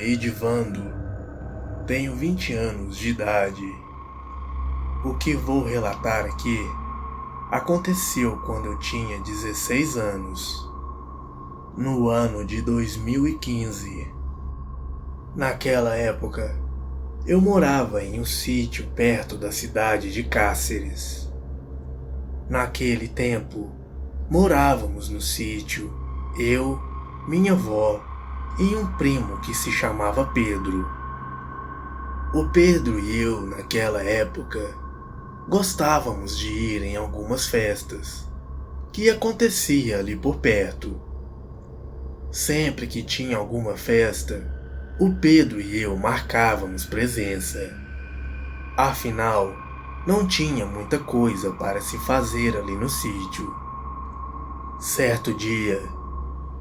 Edivando, tenho 20 anos de idade. O que vou relatar aqui aconteceu quando eu tinha 16 anos, no ano de 2015. Naquela época, eu morava em um sítio perto da cidade de Cáceres. Naquele tempo, morávamos no sítio, eu, minha avó e um primo que se chamava Pedro. O Pedro e eu, naquela época, gostávamos de ir em algumas festas que acontecia ali por perto. Sempre que tinha alguma festa, o Pedro e eu marcávamos presença. Afinal, não tinha muita coisa para se fazer ali no sítio. Certo dia,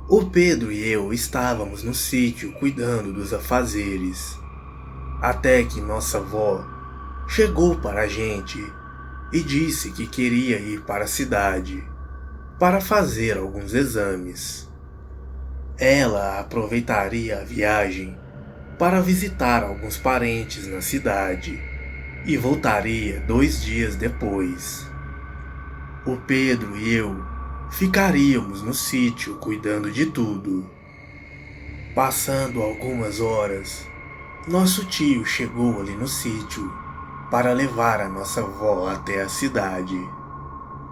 o Pedro e eu estávamos no sítio cuidando dos afazeres, até que nossa avó chegou para a gente e disse que queria ir para a cidade para fazer alguns exames. Ela aproveitaria a viagem para visitar alguns parentes na cidade e voltaria 2 dias depois. O Pedro e eu ficaríamos no sítio cuidando de tudo. Passando algumas horas, nosso tio chegou ali no sítio para levar a nossa avó até a cidade.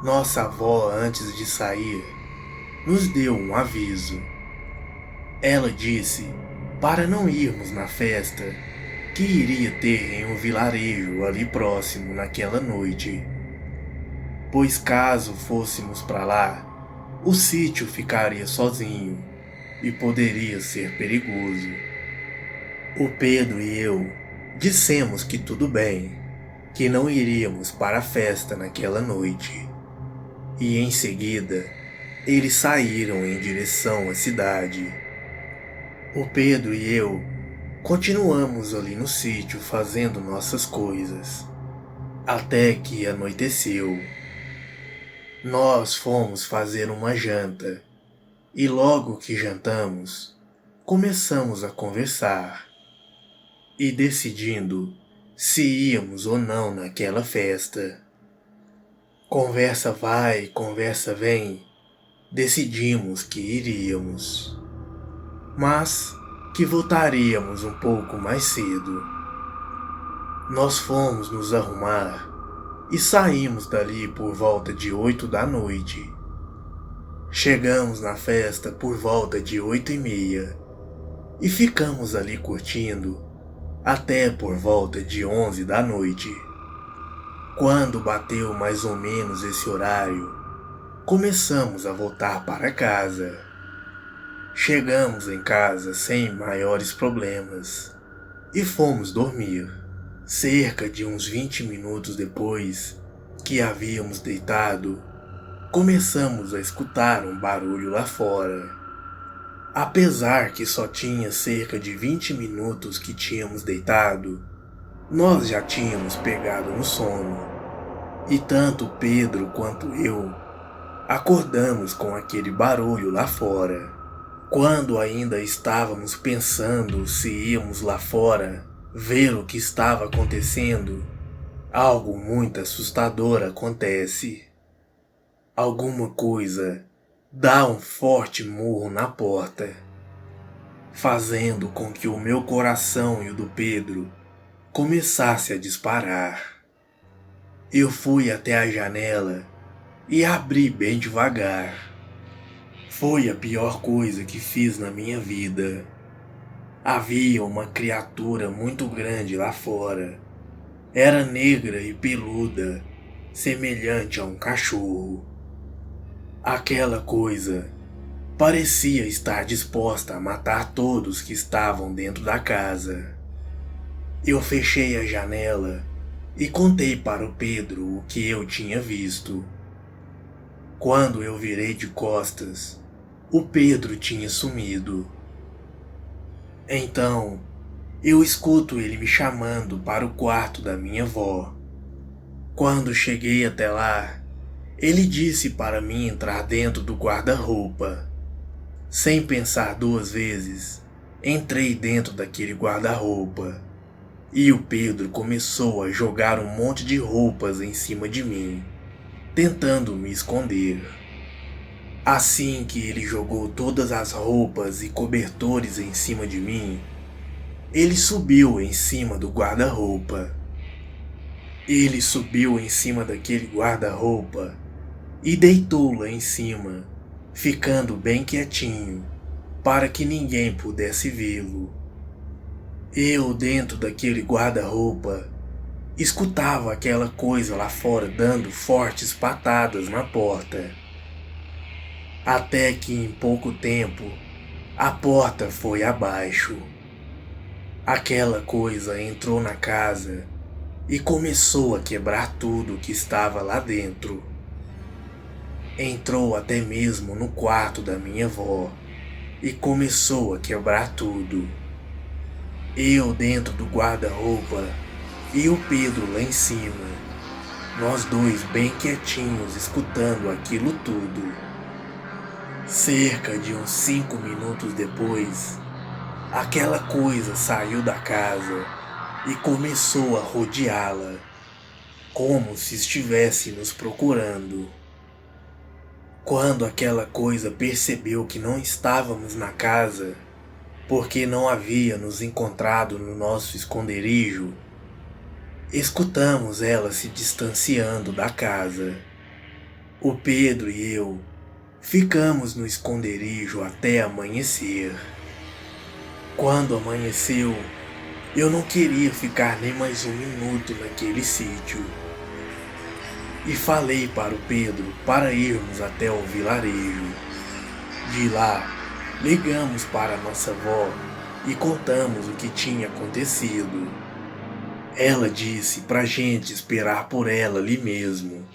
Nossa avó, antes de sair, nos deu um aviso. Ela disse para não irmos na festa que iria ter em um vilarejo ali próximo naquela noite, pois caso fôssemos para lá, o sítio ficaria sozinho e poderia ser perigoso. O Pedro e eu dissemos que tudo bem, que não iríamos para a festa naquela noite. E em seguida, eles saíram em direção à cidade. O Pedro e eu continuamos ali no sítio fazendo nossas coisas, até que anoiteceu. Nós fomos fazer uma janta, e logo que jantamos, começamos a conversar, e decidindo se íamos ou não naquela festa. Conversa vai, conversa vem, decidimos que iríamos, mas que voltaríamos um pouco mais cedo. Nós fomos nos arrumar e saímos dali por volta de 8 da noite. Chegamos na festa por volta de 8h30 e ficamos ali curtindo até por volta de 11 da noite. Quando bateu mais ou menos esse horário, começamos a voltar para casa. Chegamos em casa sem maiores problemas e fomos dormir. Cerca de uns 20 minutos depois que havíamos deitado, começamos a escutar um barulho lá fora. Apesar que só tinha cerca de 20 minutos que tínhamos deitado, nós já tínhamos pegado no sono, e tanto Pedro quanto eu acordamos com aquele barulho lá fora. Quando ainda estávamos pensando se íamos lá fora ver o que estava acontecendo, algo muito assustador acontece. Alguma coisa dá um forte murro na porta, fazendo com que o meu coração e o do Pedro começasse a disparar. Eu fui até a janela e abri bem devagar. Foi a pior coisa que fiz na minha vida. Havia uma criatura muito grande lá fora. Era negra e peluda, semelhante a um cachorro. Aquela coisa parecia estar disposta a matar todos que estavam dentro da casa. Eu fechei a janela e contei para o Pedro o que eu tinha visto. Quando eu virei de costas, o Pedro tinha sumido. Então, eu escuto ele me chamando para o quarto da minha avó. Quando cheguei até lá, ele disse para mim entrar dentro do guarda-roupa. Sem pensar 2 vezes, Entrei dentro daquele guarda-roupa e o Pedro começou a jogar um monte de roupas em cima de mim, tentando me esconder. Assim que ele jogou todas as roupas e cobertores em cima de mim, ele subiu em cima do guarda-roupa. Ele subiu em cima daquele guarda-roupa e deitou lá em cima, ficando bem quietinho, para que ninguém pudesse vê-lo. Eu, dentro daquele guarda-roupa, escutava aquela coisa lá fora dando fortes patadas na porta. Até que em pouco tempo, a porta foi abaixo. Aquela coisa entrou na casa e começou a quebrar tudo que estava lá dentro. Entrou até mesmo no quarto da minha avó e começou a quebrar tudo. Eu dentro do guarda-roupa e o Pedro lá em cima, nós dois bem quietinhos escutando aquilo tudo. Cerca de uns 5 minutos depois, aquela coisa saiu da casa e começou a rodeá-la, como se estivesse nos procurando. Quando aquela coisa percebeu que não estávamos na casa, porque não havia nos encontrado no nosso esconderijo, escutamos ela se distanciando da casa. O Pedro e eu ficamos no esconderijo até amanhecer. Quando amanheceu, eu não queria ficar nem mais um minuto naquele sítio. E falei para o Pedro para irmos até o vilarejo. De lá, ligamos para nossa avó e contamos o que tinha acontecido. Ela disse pra gente esperar por ela ali mesmo.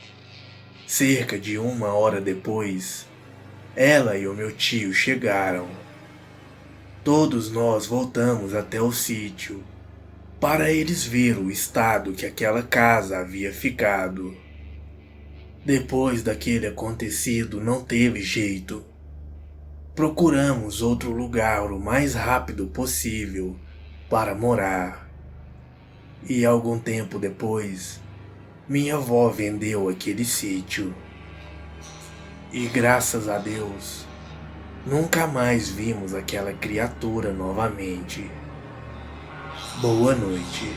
Cerca de 1 hora depois, ela e o meu tio chegaram. Todos nós voltamos até o sítio, para eles ver o estado que aquela casa havia ficado. Depois daquele acontecido não teve jeito. Procuramos outro lugar o mais rápido possível para morar. E algum tempo depois, minha avó vendeu aquele sítio. E graças a Deus, nunca mais vimos aquela criatura novamente. Boa noite.